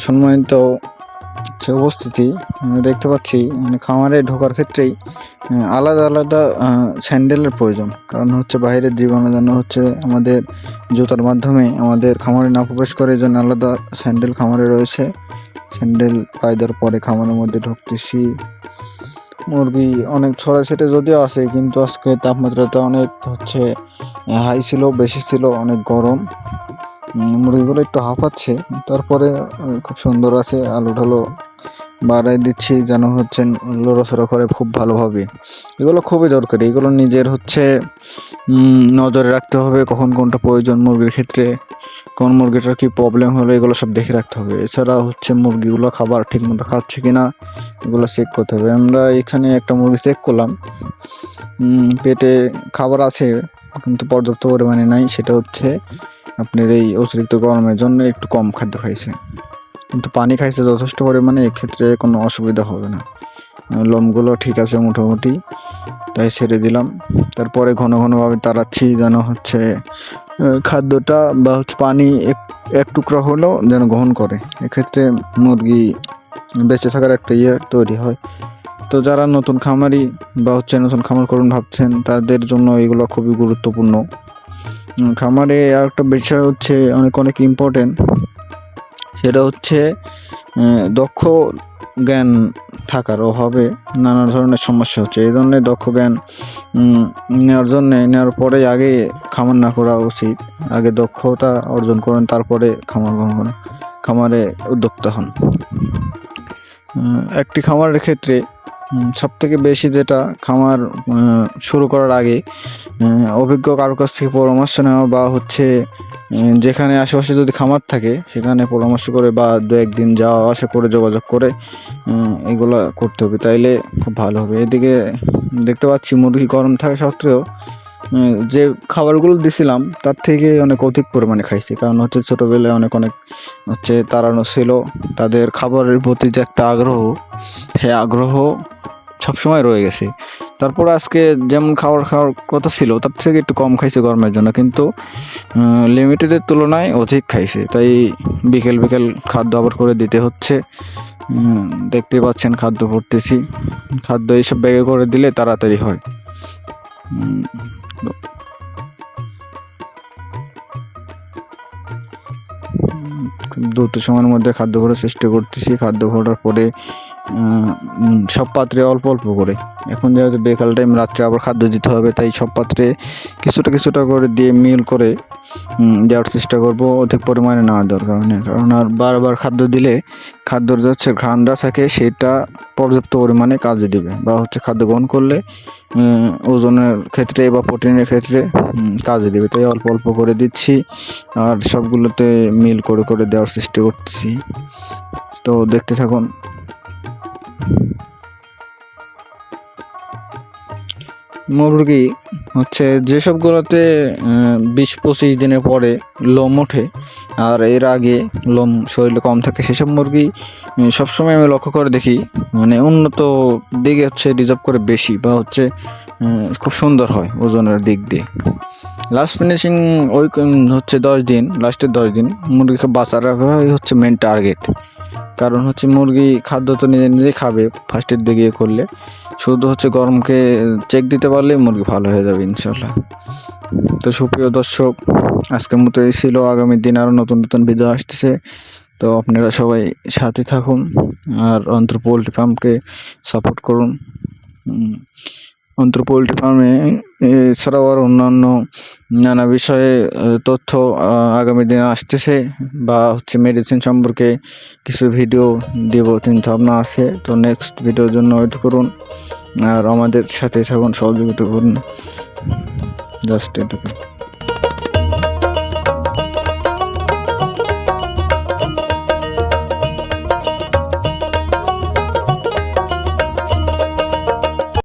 সম্মানিত যে উপস্থিতি আমরা দেখতে পাচ্ছি, মানে খামারে ঢোকার ক্ষেত্রেই আলাদা আলাদা স্যান্ডেলের প্রয়োজন। কারণ হচ্ছে বাইরের জীবাণু যেন হচ্ছে আমাদের জুতার মাধ্যমে আমাদের খামারে না প্রবেশ করে, এই জন্য আলাদা স্যান্ডেল খামারে রয়েছে। স্যান্ডেল পায়ে দেওয়ার পরে খামারের মধ্যে ঢুকতেছি। মুরগি অনেক ছড়াছড়ি যদিও আছে, কিন্তু আজকে তাপমাত্রাটা অনেক হচ্ছে হাই ছিল, বেশি ছিল, অনেক গরম। মুরগিগুলো একটু হাঁপাচ্ছে, তারপরে খুব সুন্দর আছে। আলো ঢালো বাড়াই দিচ্ছি যেন হচ্ছে লড়াচড়া করে খুব ভালোভাবে। এগুলো খুবই দরকারি, এগুলো নিজের হচ্ছে নজরে রাখতে হবে কখন কোনটা প্রয়োজন মুরগির ক্ষেত্রে, কোন মুরগিটার কী প্রবলেম হলো এগুলো সব দেখে রাখতে হবে। এছাড়া হচ্ছে মুরগিগুলো খাবার ঠিকমতো খাচ্ছে কি না এগুলো চেক করতে হবে। আমরা এখানে একটা মুরগি চেক করলাম, পেটে খাবার আছে কিন্তু পর্যাপ্ত পরিমাণে নাই। সেটা হচ্ছে আপনার এই অতিরিক্ত গরমের জন্য একটু কম খাদ্য খাইছে, কিন্তু পানি খাইছে যথেষ্ট পরিমাণে, এক্ষেত্রে কোনো অসুবিধা হবে না। লোমগুলো ঠিক আছে মোটামুটি, তাই ছেড়ে দিলাম। তারপরে ঘন ঘনভাবে তাড়াচ্ছি যেন হচ্ছে খাদ্যটা বা হচ্ছে পানি এক টুকরা হলেও যেন গ্রহণ করে। এক্ষেত্রে মুরগি বেঁচে থাকার একটা তৈরি হয়। তো যারা নতুন খামারি বা হচ্ছে নতুন খামার করুন ভাবছেন, তাদের জন্য এগুলো খুবই গুরুত্বপূর্ণ। খামারে আর একটা বিষয় হচ্ছে অনেক ইম্পর্টেন্ট, সেটা হচ্ছে দক্ষ জ্ঞান থাকার অভাবে নানা ধরনের সমস্যা হচ্ছে। এই জন্যে দক্ষ জ্ঞান নেওয়ার পরে আগে খামার না করা উচিত। আগে দক্ষতা অর্জন করেন, তারপরে খামার গ্রহণ করেন, খামারে উদ্যোক্তা হন। একটি খামারের ক্ষেত্রে সবথেকে বেশি যেটা খামার শুরু করার আগে অভিজ্ঞ কারো কাছ থেকে পরামর্শ নেওয়া, বা হচ্ছে যেখানে আশেপাশে যদি খামার থাকে সেখানে পরামর্শ করে বা দু একদিন যাওয়া আসা করে যোগাযোগ করে এগুলো করতে হবে, তাইলে খুব ভালো হবে। এদিকে দেখতে পাচ্ছি মুরগি গরম থাকা সত্ত্বেও যে খাবারগুলো দিছিলাম তার থেকে অনেক অধিক পরিমাণে খাইছি। কারণ হচ্ছে ছোটোবেলায় অনেক হচ্ছে তাড়ানো ছিল, তাদের খাবারের প্রতি যে একটা আগ্রহ, সেই আগ্রহ সবসময় রয়ে গেছে। তারপর আজকে যেমন খাওয়ার কথা ছিল তার থেকে একটু কম খাইছে গরমের জন্য, কিন্তু লিমিটেডের তুলনায় অধিক খাইছে। তাই বিকেল খাদ্য আবার করে দিতে হচ্ছে। দেখতে পাচ্ছেন খাদ্য ভরতেছি, খাদ্য এইসব ব্যাগে করে দিলে তাড়াতাড়ি হয়। দ্রুত সময়ের মধ্যে খাদ্য ভরার চেষ্টা করতেছি। খাদ্য ভরার পরে সব পাত্রে অল্প অল্প করে, এখন যেহেতু বিকাল টাইম, রাত্রে আবার খাদ্য দিতে হবে, তাই সব পাত্রে কিছুটা করে দিয়ে মিল করে দেওয়ার চেষ্টা করব। অধিক পরিমাণে নেওয়ার দরকার নেই, কারণ আর বারবার খাদ্য দিলে খাদ্যর যে হচ্ছে ঘ্রাণটা থাকে সেটা পর্যাপ্ত পরিমাণে কাজে দিবে, বা হচ্ছে খাদ্য গ্রহণ করলে ওজনের ক্ষেত্রে বা প্রোটিনের ক্ষেত্রে কাজে দেবে। তাই অল্প অল্প করে দিচ্ছি, আর সবগুলোতে মিল করে দেওয়ার চেষ্টা করতেছি। তো দেখতে থাকুন। মুরগি হচ্ছে যেসবগুলোতে 20-25 দিনের পরে লোম ওঠে আর এর আগে লোম শরীরে কম থাকে, সেসব মুরগি সবসময় আমি লক্ষ্য করে দেখি মানে উন্নত দিকে হচ্ছে রিজার্ভ করে বেশি, বা হচ্ছে খুব সুন্দর হয় ওজনের দিক দিয়ে। লাস্ট ফিনিশিং ওই হচ্ছে 10 দিন, লাস্টের 10 দিন মুরগিকে বাঁচা রাখাই হচ্ছে মেন টার্গেট। কারণ হচ্ছে মুরগি খাদ্য তো নিজে খাবে ফার্স্টের দিকে করলে, শুধু হচ্ছে গরমকে চেক দিতে পারলে মুরগি ভালো হয়ে যাবে ইনশাল্লাহ। তো সুপ্রিয় দর্শক, আজকের মতো এই ছিল। আগামী দিন আরও নতুন ভিডিও আসতেছে, তো আপনারা সবাই সাথে থাকুন আর অন্তর পোল্ট্রি ফার্মকে সাপোর্ট করুন। অন্তর পোল্ট্রি ফার্মে এছাড়াও আর অন্যান্য নানা বিষয়ে তথ্য আগামী দিনে আসতেছে, বা হচ্ছে মেডিসিন সম্পর্কে কিছু ভিডিও দেব চিন্তা ভাবনা আছে। তো নেক্সট ভিডিওর জন্য ওয়েট করুন আর আমাদের সাথে থাকুন, সহযোগিতা করুন। জাস্ট এটুকু।